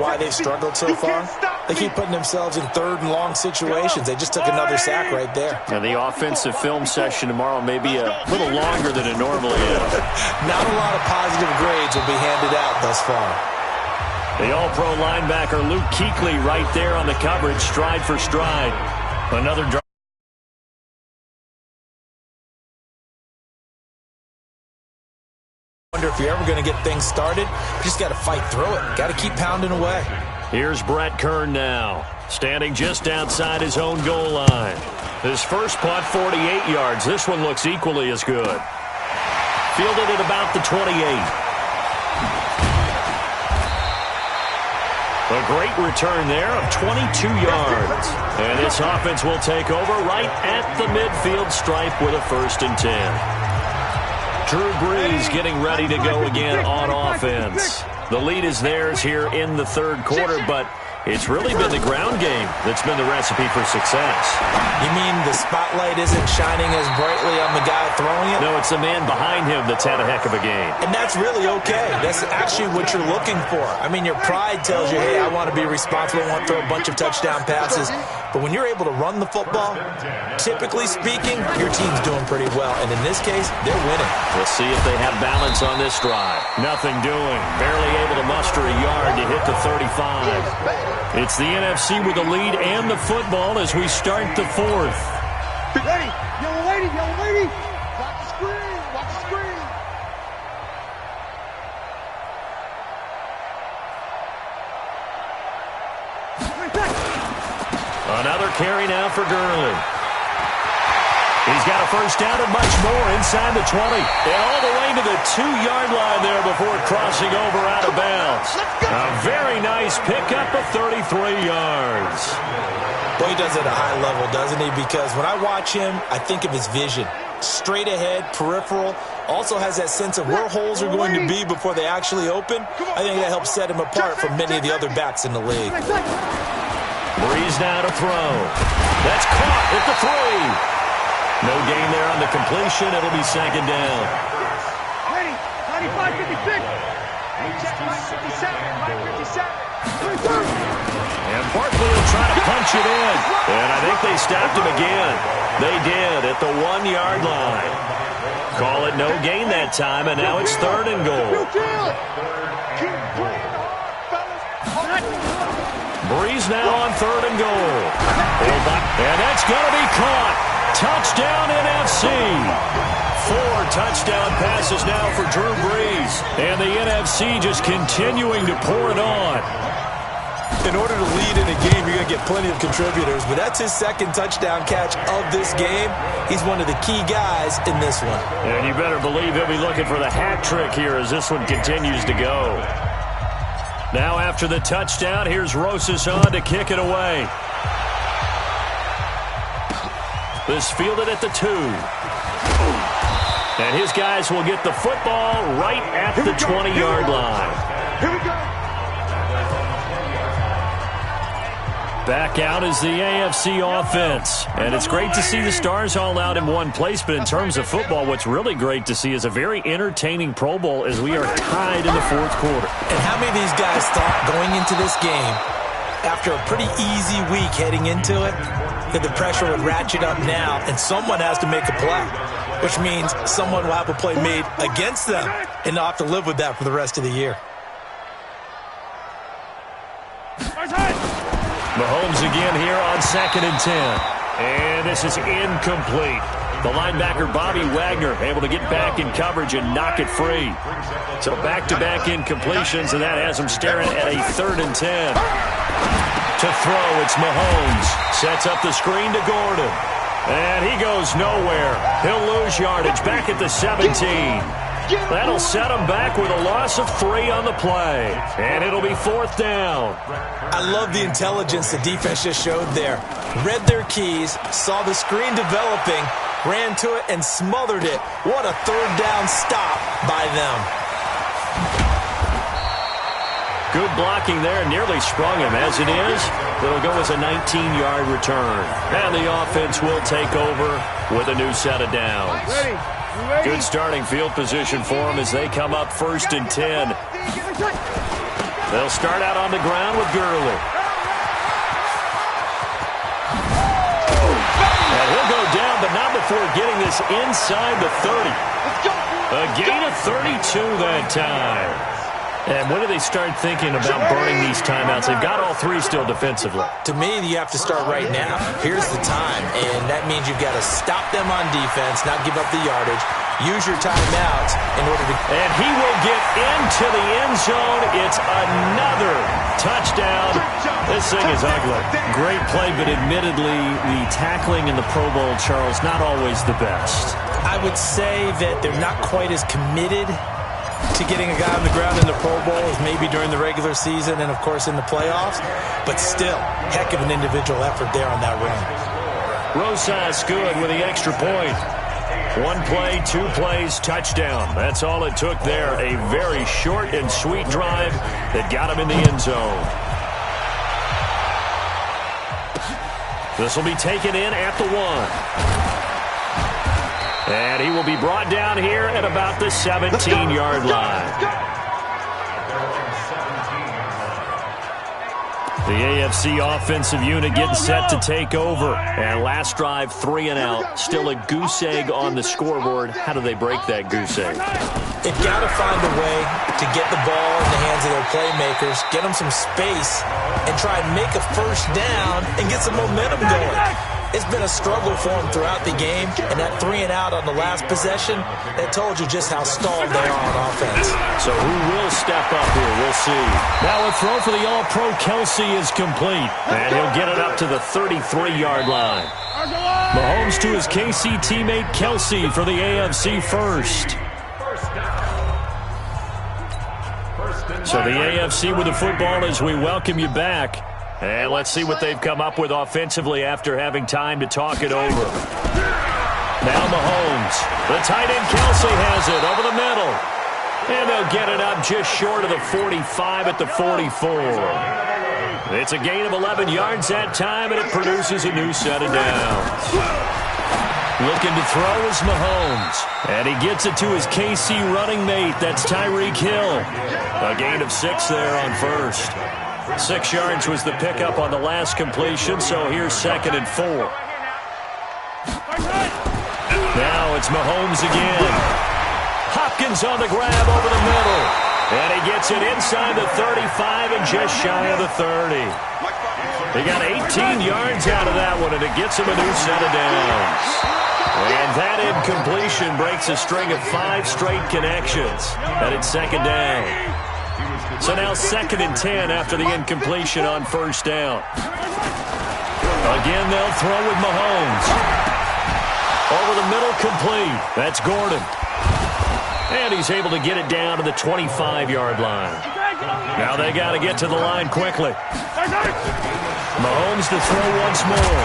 why they've struggled so far? They keep putting themselves in third and long situations. They just took another sack right there. And the offensive film session tomorrow may be a little longer than it normally is. Not a lot of positive grades will be handed out thus far. The all-pro linebacker Luke Kuechly right there on the coverage, stride for stride. Another drive. I wonder if you're ever going to get things started. You just got to fight through it. Got to keep pounding away. Here's Brett Kern now, standing just outside his own goal line. His first punt, 48 yards. This one looks equally as good. Fielded at about the 28. A great return there of 22 yards. And this offense will take over right at the midfield stripe with a 1st and 10. Drew Brees getting ready to go again on offense. The lead is theirs here in the third quarter, but it's really been the ground game that's been the recipe for success. You mean the spotlight isn't shining as brightly on the guy throwing it? No, it's the man behind him that's had a heck of a game. And that's really okay. That's actually what you're looking for. I mean, your pride tells you, hey, I want to be responsible, I want to throw a bunch of touchdown passes. But when you're able to run the football, typically speaking, your team's doing pretty well. And in this case, they're winning. We'll see if they have balance on this drive. Nothing doing. Barely able to muster a yard to hit the 35. It's the NFC with the lead and the football as we start the fourth. Ready. Yellow lady, yellow lady. Watch the screen, watch the screen. Another carry now for Gurley. He's got a first down and much more inside the 20. And all the way to the 2-yard line there before crossing over out of bounds. A very nice pickup of 33 yards. Boy, he does it at a high level, doesn't he? Because when I watch him, I think of his vision. Straight ahead, peripheral. Also has that sense of where holes are going to be before they actually open. I think that helps set him apart from many of the other backs in the league. Brees now to throw. That's caught at the 3. No gain there on the completion. It'll be 2nd down. Ready, 95, 56. Check 57, 57. And Barkley will try to punch it in. And I think they stopped him again. They did at the 1-yard line. Call it no gain that time, and now it's 3rd and goal. Brees now on 3rd and goal. And that's going to be caught. Touchdown NFC. 4 touchdown passes now for Drew Brees. And the NFC just continuing to pour it on. In order to lead in a game, you're going to get plenty of contributors, but that's his 2nd touchdown catch of this game. He's one of the key guys in this one. And you better believe he'll be looking for the hat trick here as this one continues to go. Now after the touchdown, here's Rosas on to kick it away. This fielded at the 2. And his guys will get the football right at the 20-yard line. Here we go. Back out is the AFC offense. And it's great to see the stars all out in one place, but in terms of football, what's really great to see is a very entertaining Pro Bowl as we are tied in the 4th quarter. And how many of these guys thought going into this game, after a pretty easy week heading into it, that the pressure would ratchet up now and someone has to make a play, which means someone will have a play made against them and they'll have to live with that for the rest of the year. Mahomes again here on 2nd and 10. And this is incomplete. The linebacker Bobby Wagner able to get back in coverage and knock it free. So back-to-back incompletions, and that has him staring at a 3rd and 10. To throw, it's Mahomes. Sets up the screen to Gordon. And he goes nowhere. He'll lose yardage back at the 17. That'll set him back with a loss of 3 on the play. And it'll be 4th down. I love the intelligence the defense just showed there. Read their keys, saw the screen developing, ran to it, and smothered it. What a 3rd down stop by them. Good blocking there, nearly sprung him. As it is, it'll go as a 19-yard return. And the offense will take over with a new set of downs. Good starting field position for them as they come up 1st and 10. They'll start out on the ground with Gurley. And he'll go down, but not before getting this inside the 30. A gain of 32 that time. And when do they start thinking about burning these timeouts? They've got all three still defensively. To me, you have to start right now. Here's the time, and that means you've got to stop them on defense, not give up the yardage. Use your timeouts in order to... And he will get into the end zone. It's another touchdown. This thing is ugly. Great play, but admittedly, the tackling in the Pro Bowl, Charles, not always the best. I would say that they're not quite as committed to getting a guy on the ground in the Pro Bowl as maybe during the regular season and, of course, in the playoffs. But still, heck of an individual effort there on that run. Rosas good with the extra point. 1 play, 2 plays, touchdown. That's all it took there. A very short and sweet drive that got him in the end zone. This will be taken in at the 1. And he will be brought down here at about the 17-yard line. The AFC offensive unit getting set to take over. And last drive, 3 and out. Still a goose egg on the scoreboard. How do they break that goose egg? They've got to find a way to get the ball in the hands of their playmakers, get them some space, and try and make a first down and get some momentum going. It's been a struggle for them throughout the game, and that 3 and out on the last possession, that told you just how stalled they are on offense. So who will step up here? We'll see. Now a throw for the All-Pro Kelsey is complete, and he'll get it up to the 33-yard line. Mahomes to his KC teammate Kelsey for the AFC first. So the AFC with the football as we welcome you back. And let's see what they've come up with offensively after having time to talk it over. Now Mahomes. The tight end Kelsey has it over the middle. And they'll get it up just short of the 45 at the 44. It's a gain of 11 yards that time, and it produces a new set of downs. Looking to throw is Mahomes. And he gets it to his KC running mate. That's Tyreek Hill. A gain of 6 there on first. 6 yards was the pickup on the last completion, so here's 2nd and 4. Now it's Mahomes again. Hopkins on the grab over the middle. And he gets it inside the 35 and just shy of the 30. He got 18 yards out of that one, and it gets him a new set of downs. And that incompletion breaks a string of 5 straight connections. And it's 2nd down. So now 2nd and 10 after the incompletion on first down. Again, they'll throw with Mahomes. Over the middle, complete. That's Gordon. And he's able to get it down to the 25-yard line. Now they got to get to the line quickly. Mahomes to throw once more.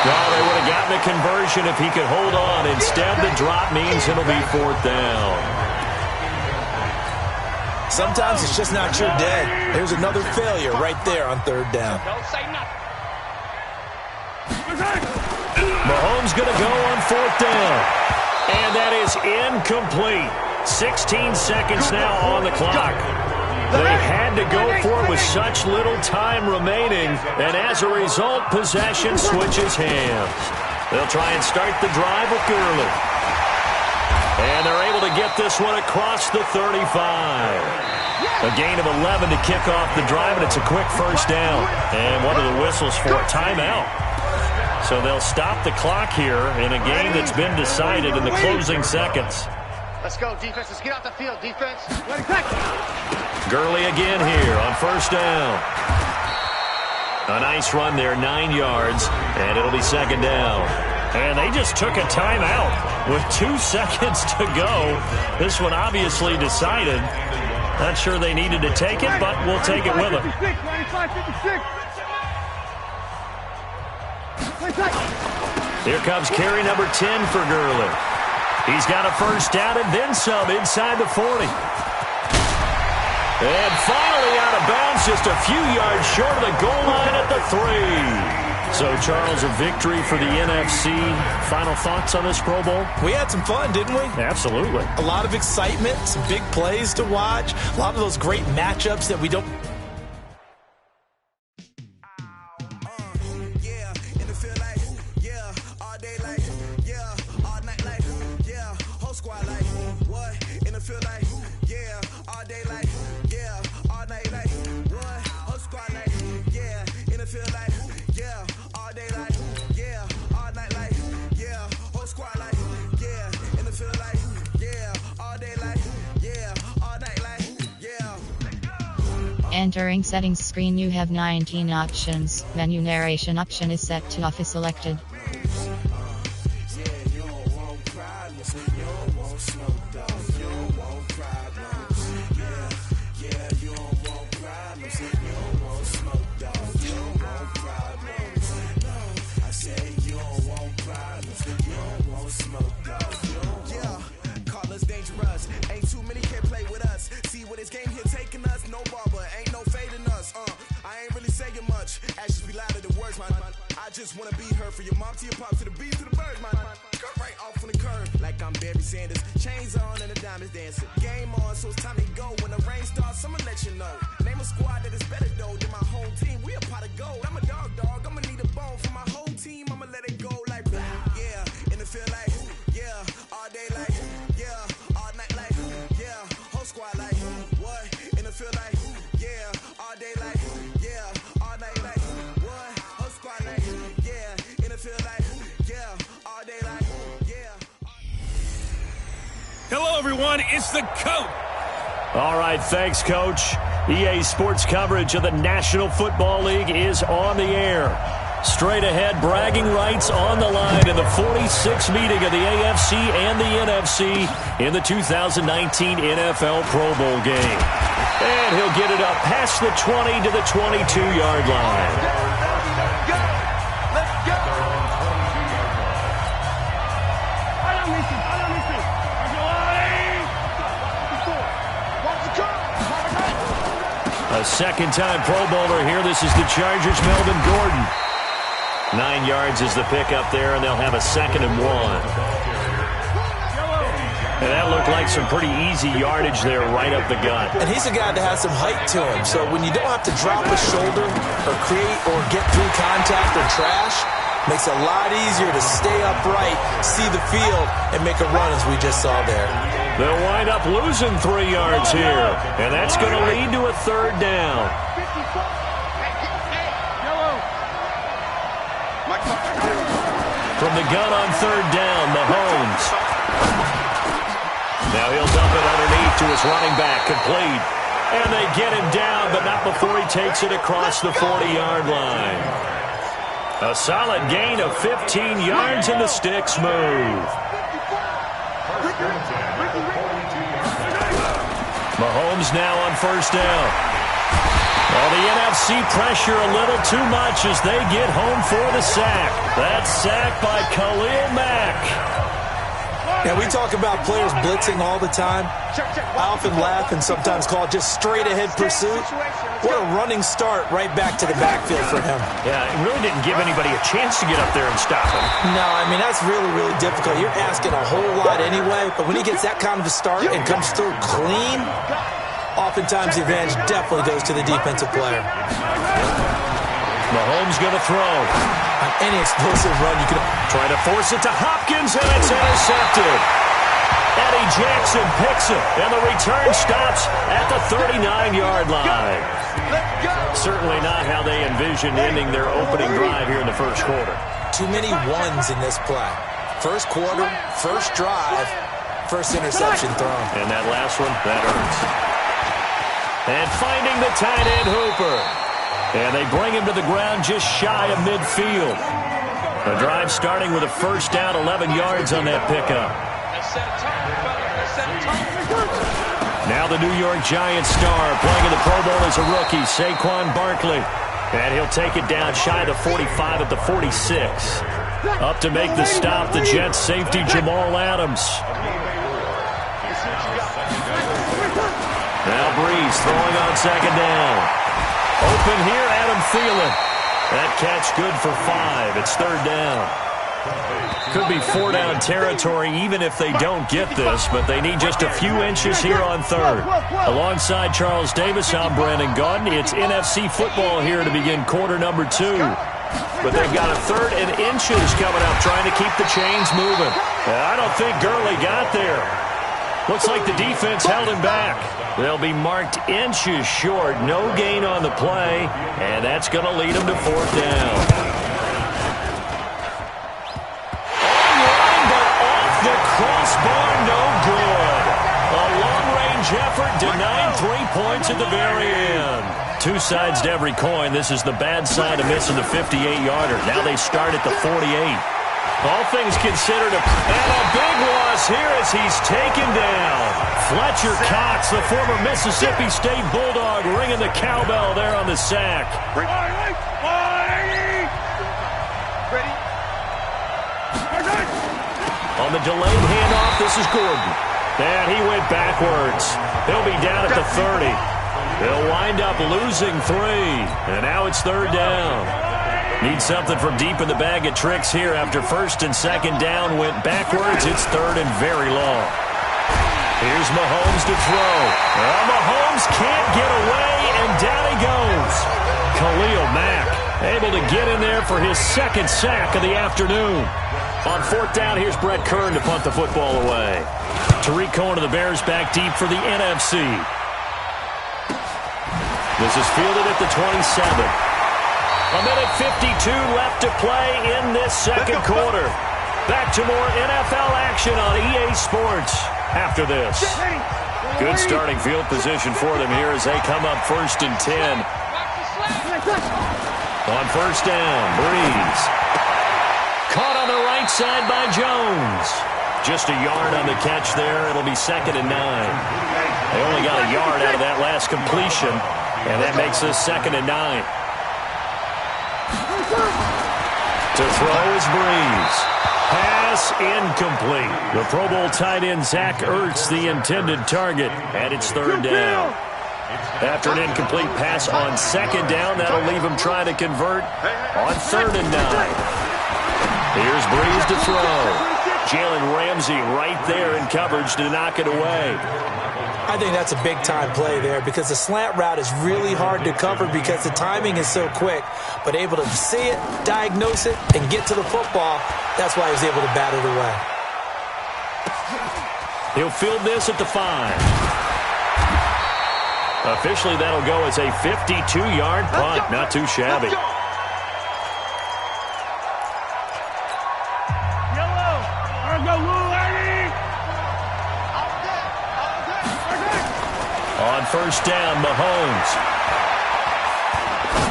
Well, they would have gotten a conversion if he could hold on. Instead, the drop means it'll be 4th down. Sometimes it's just not your day. There's another failure right there on 3rd down. Mahomes going to go on 4th down. And that is incomplete. 16 seconds now on the clock. They had to go for it with such little time remaining. And as a result, possession switches hands. They'll try and start the drive with Gurley. And they're able to get this one across the 35. A gain of 11 to kick off the drive, and it's a quick first down. And one of the whistles for a timeout. So they'll stop the clock here in a game that's been decided in the closing seconds. Let's go, defense. Let's get out the field, defense. Gurley again here on first down. A nice run there, 9 yards, and it'll be 2nd down. And they just took a timeout with 2 seconds to go. This one obviously decided. Not sure they needed to take it, but we'll take it with them. Here comes carry number 10 for Gurley. He's got a first down and then some inside the 40. And finally out of bounds, just a few yards short of the goal line at the 3. So, Charles, a victory for the NFC. Final thoughts on this Pro Bowl? We had some fun, didn't we? Absolutely. A lot of excitement, some big plays to watch, a lot of those great matchups that we don't feel like, yeah, all day like, yeah, all night like, what? Whole squad like, yeah, in the feel like, yeah, all day like, yeah, all night like, yeah, whole squad like, yeah, in the feel like, yeah, all day like, yeah, all night like, yeah. Entering settings screen, you have 19 options. Menu narration option is set to off is selected. Ain't too many can play with us. See what this game here taking us. No barber, ain't no fading us. I ain't really saying much. Actions be louder than words, man. I just wanna be heard. For your mom to your pop to the beat to the birds, man. Cut right off on the curve, like I'm Barry Sanders. Chains on and the diamonds dancing. Game on, so it's time to go. When the rain starts, I'ma let you know. Name a squad that is better though than my home team. We a pot of gold. I'm a dog. I'ma need a bone for my whole team. I'ma let it go like blah. Yeah, and it feel like yeah, all day like yeah. Squad like what? And it feel like yeah, all day like yeah, all night like what? Whole squad like yeah, and it feel like yeah, all day like yeah. Hello everyone, it's the coach. All right, thanks, Coach. EA Sports coverage of the National Football League is on the air. Straight ahead, bragging rights on the line in the 46th meeting of the AFC and the NFC in the 2019 NFL Pro Bowl game. And he'll get it up past the 20 to the 22-yard line. Let's go! A second-time Pro Bowler here. This is the Chargers' Melvin Gordon. 9 yards is the pickup there, and they'll have a 2nd and 1. And that looked like some pretty easy yardage there right up the gut. And he's a guy that has some height to him, so when you don't have to drop a shoulder or create or get through contact or trash, makes it a lot easier to stay upright, see the field, and make a run as we just saw there. They'll wind up losing 3 yards here, and that's going to lead to a 3rd down. From the gun on 3rd down, Mahomes. Now he'll dump it underneath to his running back, complete. And they get him down, but not before he takes it across the 40-yard line. A solid gain of 15 yards, and the sticks move. Mahomes now on 1st down. Well, the NFC pressure a little too much as they get home for the sack. That sack by Khalil Mack. Yeah, we talk about players blitzing all the time. I often laugh and sometimes call it just straight-ahead pursuit. What a running start right back to the backfield for him. Yeah, it really didn't give anybody a chance to get up there and stop him. No, I mean, that's really, really difficult. You're asking a whole lot anyway, but when he gets that kind of a start and comes through clean, oftentimes the advantage definitely goes to the defensive player. Mahomes going to throw. On any explosive run, you can try to force it to Hopkins, and it's intercepted. Eddie Jackson picks it, and the return stops at the 39-yard line. Certainly not how they envisioned ending their opening drive here in the first quarter. Too many ones in this play. First quarter, first drive, first interception thrown. And that last one, that hurts. And finding the tight end Hooper. And they bring him to the ground just shy of midfield. The drive starting with a first down, 11 yards on that pickup. Now the New York Giants star playing in the Pro Bowl as a rookie, Saquon Barkley. And he'll take it down shy of the 45 at the 46. Up to make the stop, the Jets safety Jamal Adams. Now Breeze throwing on 2nd down. Open here, Adam Thielen. That catch good for 5. It's 3rd down. Could be 4-down territory even if they don't get this, but they need just a few inches here on 3rd. Alongside Charles Davis, I'm Brandon Gaudin. It's NFC football here to begin quarter number 2. But they've got a 3rd and inches coming up, trying to keep the chains moving. I don't think Gurley got there. Looks like the defense held him back. They'll be marked inches short. No gain on the play, and that's going to lead them to 4th down. Online, but off the crossbar, no good. A long-range effort denied 3 points at the very end. Two sides to every coin. This is the bad side of missing the 58-yarder. Now they start at the 48. All things considered, and a big loss here as he's taken down. Fletcher Cox, the former Mississippi State Bulldog, ringing the cowbell there on the sack. On the delayed handoff, this is Gordon. And he went backwards. He'll be down at the 30. They'll wind up losing 3. And now it's 3rd down. Need something from deep in the bag of tricks here after 1st and 2nd down went backwards. It's 3rd and very long. Here's Mahomes to throw. Well, Mahomes can't get away, and down he goes. Khalil Mack able to get in there for his 2nd sack of the afternoon. On 4th down, here's Brett Kern to punt the football away. Tariq Cohen of the Bears back deep for the NFC. This is fielded at the 27. A minute 52 left to play in this 2nd quarter. Back to more NFL action on EA Sports after this. Good starting field position for them here as they come up 1st and 10. On 1st down, Breeze. Caught on the right side by Jones. Just a yard on the catch there. It'll be 2nd and 9. They only got a yard out of that last completion, and that makes us 2nd and 9. To throw is Breeze. Pass incomplete. The Pro Bowl tight end Zach Ertz, the intended target, and it's 3rd down. After an incomplete pass on 2nd down, that'll leave him trying to convert on 3rd and 9. Here's Breeze to throw. Jalen Ramsey right there in coverage to knock it away. I think that's a big-time play there because the slant route is really hard to cover because the timing is so quick. But able to see it, diagnose it, and get to the football, that's why he was able to bat it away. He'll field this at the 5. Officially, that'll go as a 52-yard punt. Not too shabby. On 1st down, Mahomes.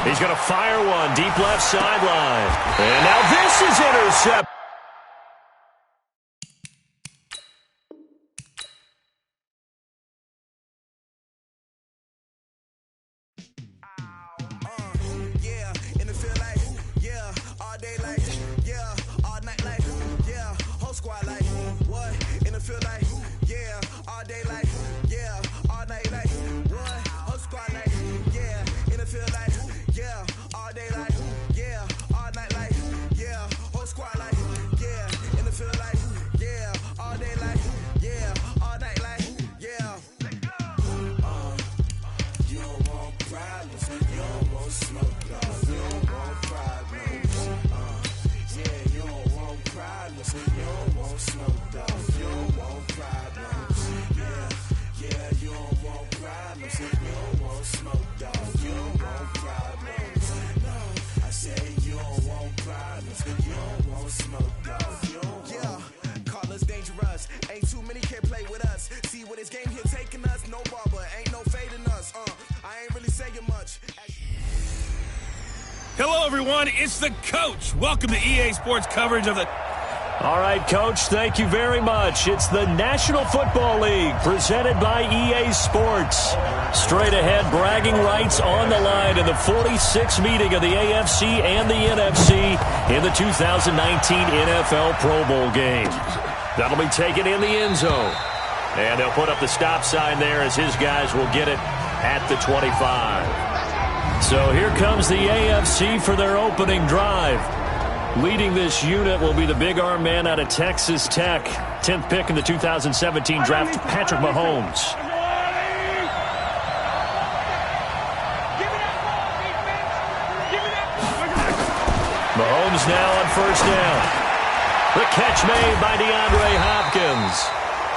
He's going to fire one deep left sideline. And now this is intercepted. Hello, everyone. It's the coach. Welcome to EA Sports coverage of the... All right, Coach, thank you very much. It's the National Football League presented by EA Sports. Straight ahead, bragging rights on the line in the 46th meeting of the AFC and the NFC in the 2019 NFL Pro Bowl game. That'll be taken in the end zone. And they'll put up the stop sign there as his guys will get it at the 25. So here comes the AFC for their opening drive. Leading this unit will be the big arm man out of Texas Tech. 10th pick in the 2017 draft, Patrick Mahomes. Mahomes now on 1st down. The catch made by DeAndre Hopkins.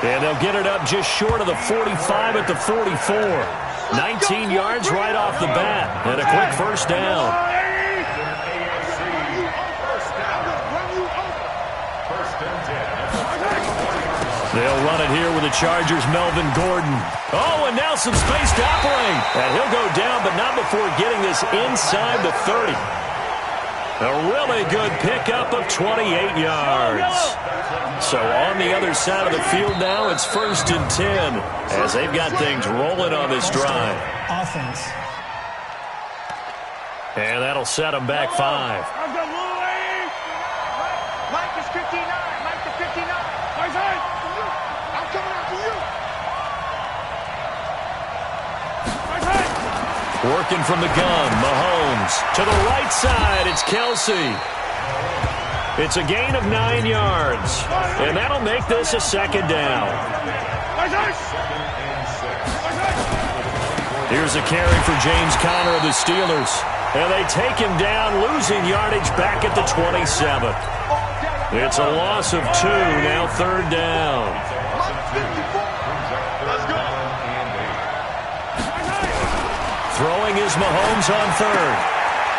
And they'll get it up just short of the 45 at the 44. 19 yards right off the bat. And a quick first down. They'll run it here with the Chargers' Melvin Gordon. Oh, and now some space to operate. And he'll go down, but not before getting this inside the 30. A really good pickup of 28 yards. So on the other side of the field now, it's 1st and 10 as they've got things rolling on this drive. Offense. And that'll set them back 5. Mike is 59. Mike is 59. I'm coming after you. Working from the gun, Mahomes. To the right side, it's Kelsey. It's a gain of 9 yards. And that'll make this a 2nd down. Here's a carry for James Conner of the Steelers. And they take him down, losing yardage back at the 27. It's a loss of 2, now 3rd down. Throwing is Mahomes on 3rd.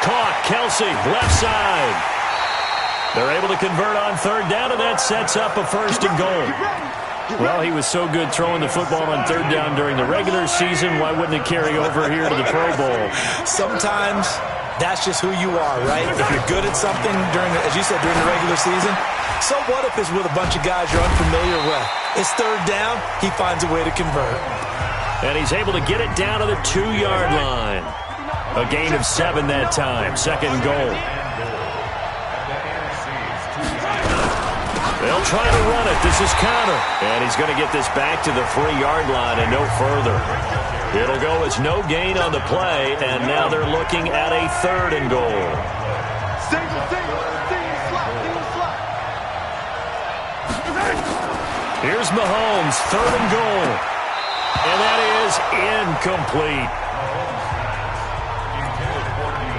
Caught, Kelsey, left side. They're able to convert on 3rd down, and that sets up a 1st and goal. Well, he was so good throwing the football on 3rd down during the regular season. Why wouldn't it carry over here to the Pro Bowl? Sometimes that's just who you are, right? If you're good at something as you said, during the regular season, so what if it's with a bunch of guys you're unfamiliar with? It's 3rd down, he finds a way to convert. And he's able to get it down to the 2-yard line. A gain of 7 that time, 2nd goal. They'll try to run it. This is Conner. And he's going to get this back to the 3-yard line and no further. It'll go as no gain on the play, and now they're looking at a 3rd and goal. Here's Mahomes, 3rd and goal. And that is incomplete.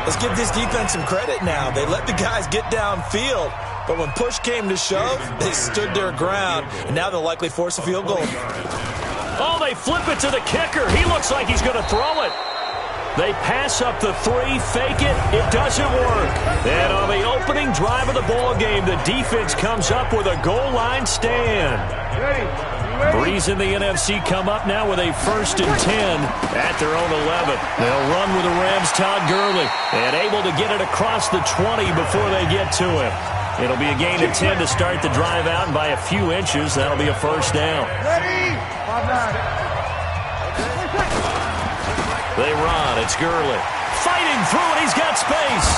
Let's give this defense some credit now. They let the guys get downfield, but when push came to shove, they stood their ground, and now they'll likely force a field goal. Oh, they flip it to the kicker. He looks like he's going to throw it. They pass up the 3, fake it. It doesn't work. And on the opening drive of the ball game, the defense comes up with a goal line stand. Breeze in the NFC come up now with a 1st and 10 at their own 11. They'll run with the Rams' Todd Gurley, and able to get it across the 20 before they get to him. It'll be a gain of 10 to start the drive out, and by a few inches, that'll be a 1st down. They run. It's Gurley. Fighting through it. He's got space.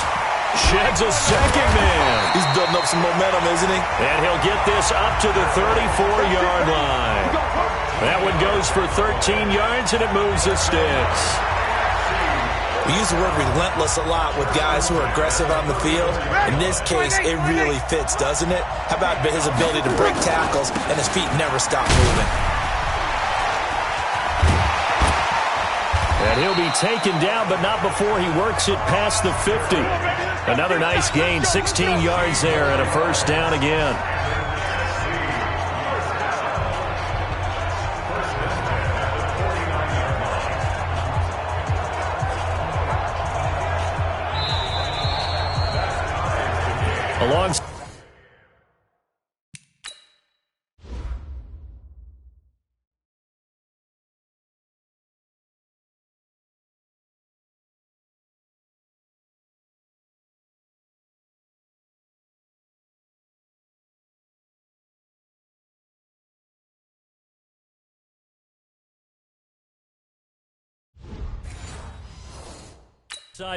Sheds a 2nd man. He's building up some momentum, isn't he? And he'll get this up to the 34-yard line. That one goes for 13 yards, and it moves the sticks. We use the word relentless a lot with guys who are aggressive on the field. In this case, it really fits, doesn't it? How about his ability to break tackles, and his feet never stop moving? And he'll be taken down, but not before he works it past the 50. Another nice gain, 16 yards there, and a 1st down again. Alongside.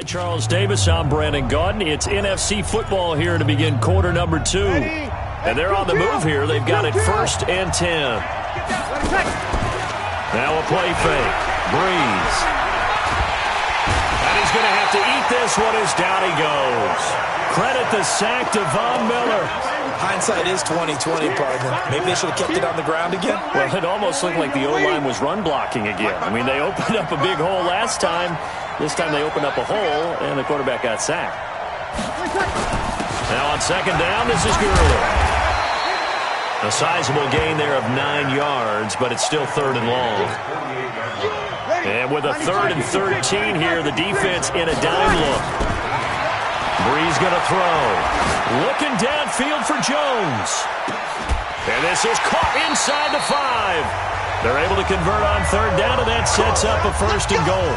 Charles Davis, I'm Brandon Gaudin. It's NFC football here to begin quarter number 2. And they're on the move here. They've got it 1st and 10. Now a play fake. Breeze. And he's going to have to eat this one as down he goes. Credit the sack to Von Miller. Hindsight is 20/20, partner. Maybe they should have kept it on the ground again. Well, it almost looked like the O-line was run blocking again. I mean, they opened up a big hole last time. This time they opened up a hole, and the quarterback got sacked. Now on 2nd down, this is Gurley. A sizable gain there of 9 yards, but it's still 3rd and long. And with a 3rd and 13 here, the defense in a dime look. Bree's going to throw. Looking downfield for Jones. And this is caught inside the 5. They're able to convert on 3rd down, and that sets up a 1st and goal.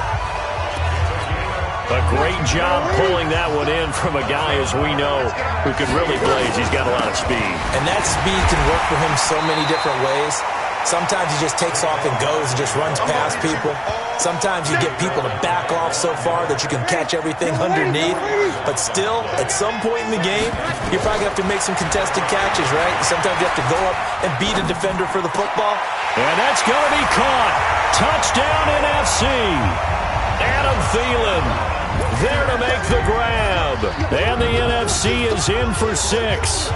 A great job pulling that one in from a guy, as we know, who can really blaze. He's got a lot of speed. And that speed can work for him so many different ways. Sometimes he just takes off and goes and just runs past people. Sometimes you get people to back off so far that you can catch everything underneath. But still, at some point in the game, you probably have to make some contested catches, right? Sometimes you have to go up and beat a defender for the football. And that's going to be caught. Touchdown NFC. Adam Thielen there to make the grab. And the NFC is in for 6.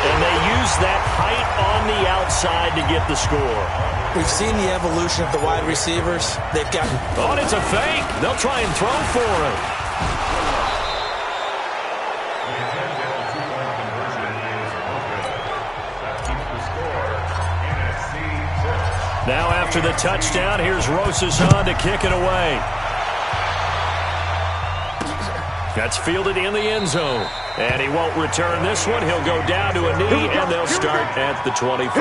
And they use that height on the outside to get the score. We've seen the evolution of the wide receivers. They've gotten... Oh, it's a fake. They'll try and throw for it. Now after the touchdown, here's Rosas to kick it away. That's fielded in the end zone. And he won't return this one. He'll go down to a knee, and they'll start at the 25.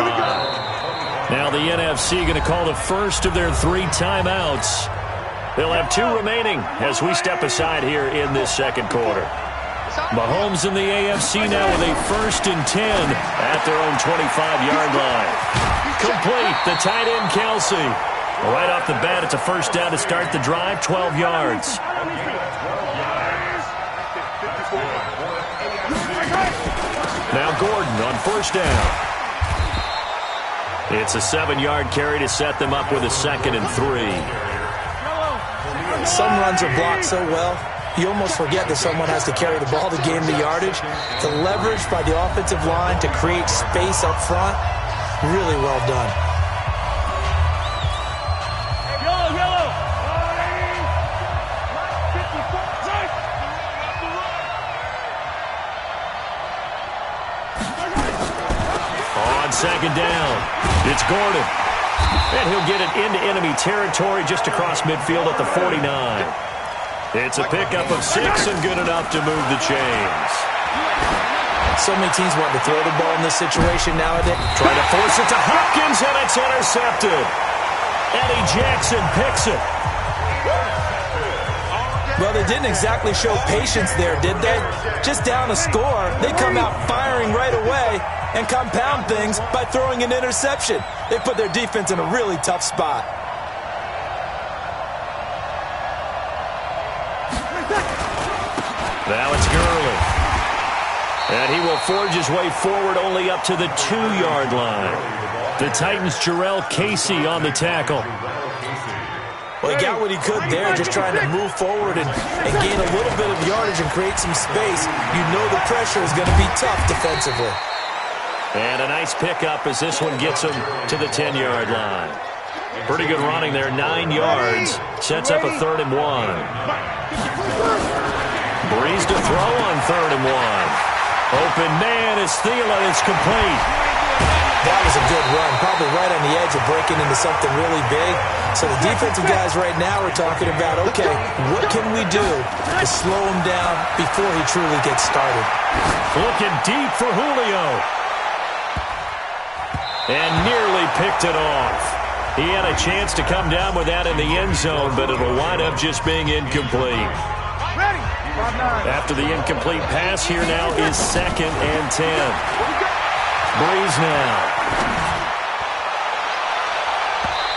Now the NFC going to call the first of their 3 timeouts. They'll have 2 remaining as we step aside here in this second quarter. Mahomes in the AFC now with a 1st and 10 at their own 25-yard line. Complete, the tight end Kelsey. Right off the bat, it's a 1st down to start the drive, 12 yards. Now Gordon on 1st down. It's a 7-yard carry to set them up with a 2nd and 3. Some runs are blocked so well, you almost forget that someone has to carry the ball to gain the yardage. The leverage by the offensive line to create space up front, really well done. Second down. It's Gordon. And he'll get it into enemy territory just across midfield at the 49. It's a pickup of 6 and good enough to move the chains. So many teams want to throw the ball in this situation nowadays. Trying to force it to Hopkins, and it's intercepted. Eddie Jackson picks it. Well, they didn't exactly show patience there, did they? Just down a score, they come out firing right away and compound things by throwing an interception. They put their defense in a really tough spot. Now it's Gurley. And he will forge his way forward only up to the 2-yard line. The Titans' Jarrell Casey on the tackle. Well, he got what he could there, just trying to move forward and gain a little bit of yardage and create some space. You know the pressure is going to be tough defensively. And a nice pickup as this one gets him to the 10-yard line. Pretty good running there, 9 yards. Sets up a 3rd and 1. Breeze to throw on 3rd and 1. Open man is Thielen. It's complete. That was a good run, probably right on the edge of breaking into something really big. So the defensive guys right now are talking about, okay, what can we do to slow him down before he truly gets started? Looking deep for Julio. And nearly picked it off. He had a chance to come down with that in the end zone, but it'll wind up just being incomplete. After the incomplete pass, here now is 2nd and 10. Breeze now.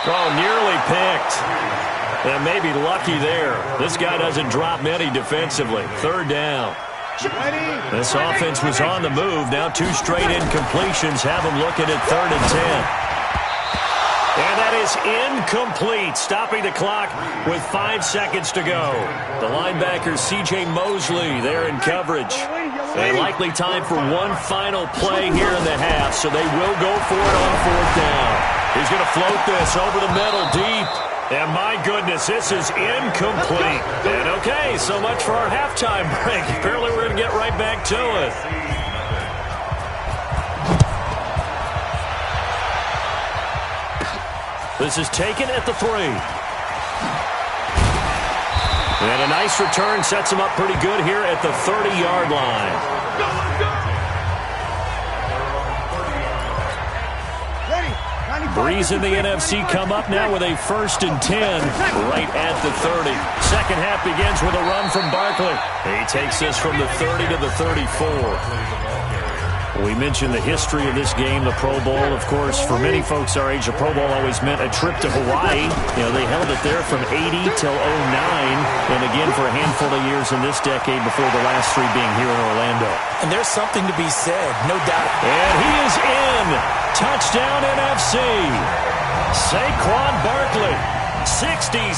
Oh, nearly picked. And maybe lucky there. This guy doesn't drop many defensively. 3rd down. This offense was on the move. Now 2 straight incompletions have them looking at 3rd and 10. And that is incomplete, stopping the clock with 5 seconds to go. The linebacker, C.J. Mosley, there in coverage. And likely time for one final play here in the half, so they will go for it on 4th down. He's going to float this over the middle deep. And my goodness, this is incomplete. And okay, so much for our halftime break. Apparently we're going to get right back to it. This is taken at the 3. And a nice return sets him up pretty good here at the 30-yard line. Breeze in the NFC come up now with a 1st and 10 right at the 30. Second half begins with a run from Barkley. He takes this from the 30 to the 34. We mentioned the history of this game, the Pro Bowl. Of course, for many folks our age, the Pro Bowl always meant a trip to Hawaii. You know, they held it there from 80 till 09, and again for a handful of years in this decade before the last 3 being here in Orlando. And there's something to be said, no doubt. And he is in. Touchdown NFC. Saquon Barkley, 66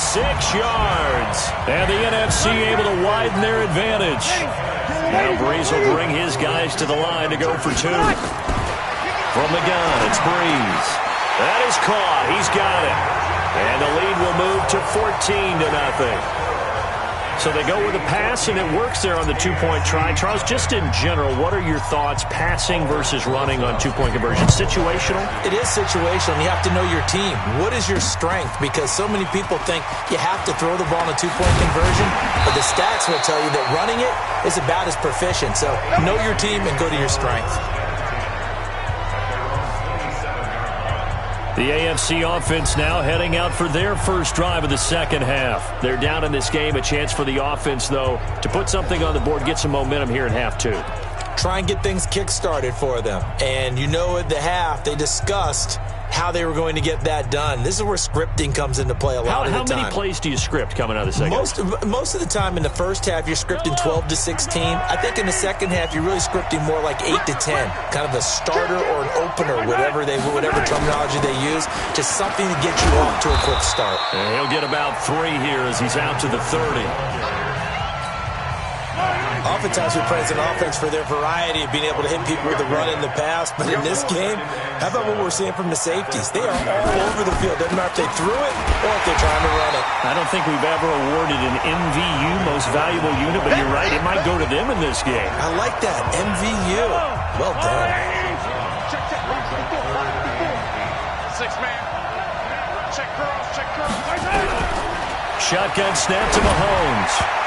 yards. And the NFC able to widen their advantage. Now Breeze will bring his guys to the line to go for 2. From the gun, it's Breeze. That is caught. He's got it. And the lead will move to 14-0. So they go with a pass, and it works there on the 2-point try. Charles, just in general, what are your thoughts passing versus running on 2-point conversion? Situational? It is situational. You have to know your team. What is your strength? Because so many people think you have to throw the ball in a 2-point conversion, but the stats will tell you that running it is about as proficient. So know your team and go to your strength. The AFC offense now heading out for their first drive of the second half. They're down in this game. A chance for the offense, though, to put something on the board, get some momentum here in half 2. Try and get things kick-started for them. And you know at the half, they discussed how they were going to get that done. This is where scripting comes into play a lot of the time. How many plays do you script coming out of the second half? Most of the time in the first half, you're scripting 12 to 16. I think in the second half, you're really scripting more like 8 to 10. Kind of a starter or an opener, whatever terminology they use. Just something to get you off to a quick start. And he'll get about 3 here as he's out to the 30. Oftentimes we praise an offense for their variety of being able to hit people with the run in the pass, but in this game, how about what we're seeing from the safeties? They are all over the field. Doesn't matter if they threw it or if they're trying to run it. I don't think we've ever awarded an MVU, most valuable unit, but you're right, it might go to them in this game. I like that, MVU. Well done. Six-man. Check curls, check curls. Shotgun snap to Mahomes.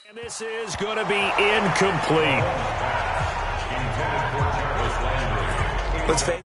And this is going to be incomplete. Let's face